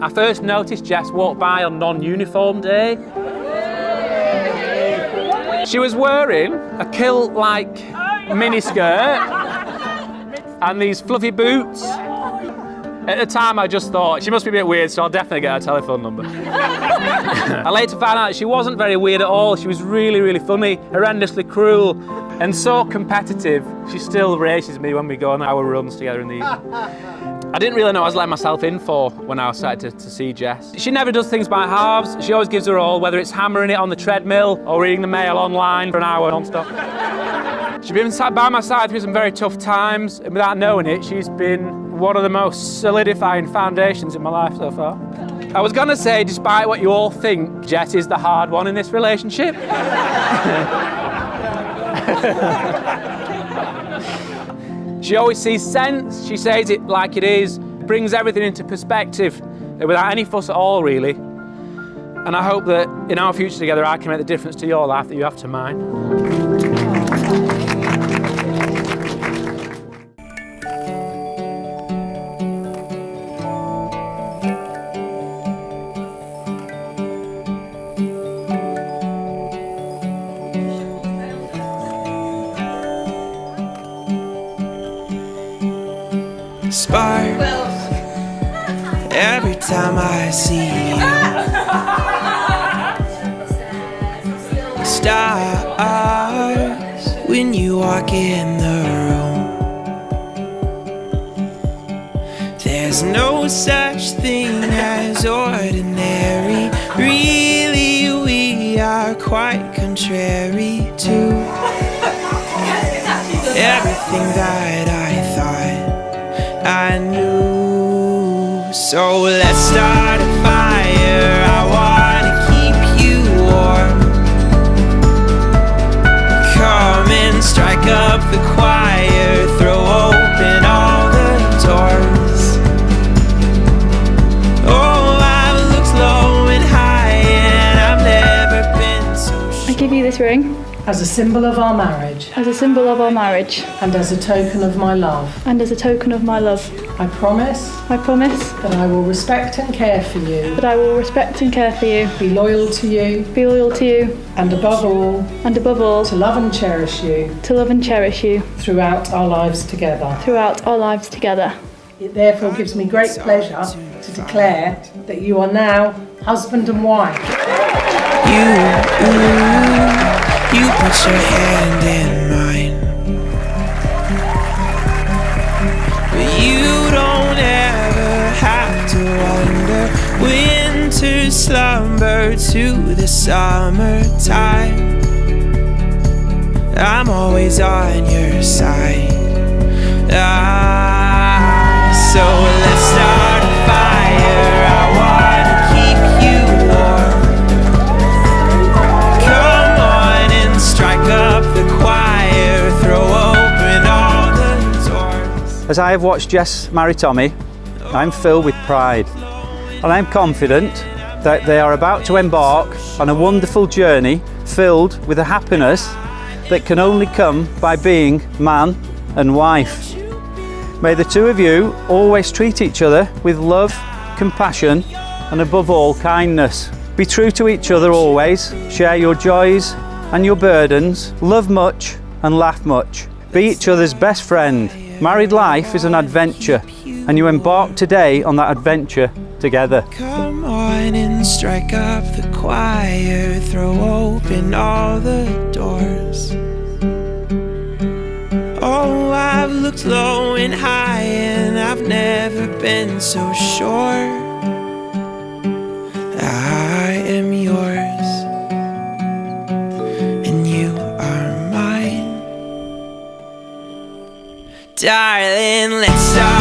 I first noticed Jess walk by on non-uniform day. She was wearing a kilt-like miniskirt and these fluffy boots. At the time, I just thought, she must be a bit weird, so I'll definitely get her telephone number. I later found out that she wasn't very weird at all. She was really, really funny, horrendously cruel, and so competitive. She still races me when we go on our runs together in the evening. I didn't really know what I was letting myself in for when I started to see Jess. She never does things by halves. She always gives her all, whether it's hammering it on the treadmill or reading the mail online for an hour non-stop. She's been sat by my side through some very tough times, and without knowing it, she's been one of the most solidifying foundations in my life so far. I was gonna say, despite what you all think, Jess is the hard one in this relationship. She always sees sense, she says it like it is, brings everything into perspective without any fuss at all, really. And I hope that in our future together, I can make the difference to your life that you have to mine. Spark every time I see you. Stars when you walk in the room. There's no such thing as ordinary. Really, we are quite contrary to everything that I thought I knew. So let's start a fire. I wanna keep you warm. Come and strike up the choir. Throw open all the doors. Oh, I've looked low and high, and I've never been so sure. I give you this ring as a symbol of our marriage as a symbol of our marriage and as a token of my love. and as a token of my love. I promise I promise that I will respect and care for you, that I will respect and care for you, be loyal to you, be loyal to you, and above all, to love and cherish you love and cherish you throughout our lives together. throughout our lives together. It therefore gives me great pleasure to declare that you are now husband and wife. You put your hand in mine, but you don't ever have to wonder. Winter slumber to the summertime, I'm always on your side. So let's start a fire. I wanna keep you warm. Come on and strike up the choir. Throw open all the doors. As I have watched Jess marry Tommy, I'm filled with pride, and I'm confident that they are about to embark on a wonderful journey filled with a happiness that can only come by being man and wife. May the two of you always treat each other with love, compassion, and above all, kindness. Be true to each other always, share your joys and your burdens, love much and laugh much. Be each other's best friend. Married life is an adventure, and you embark today on that adventure together. Come on and strike up the choir. Throw open all the doors. Oh, I've looked low and high, and I've never been so sure. I am yours, and you are mine. Darling, let's start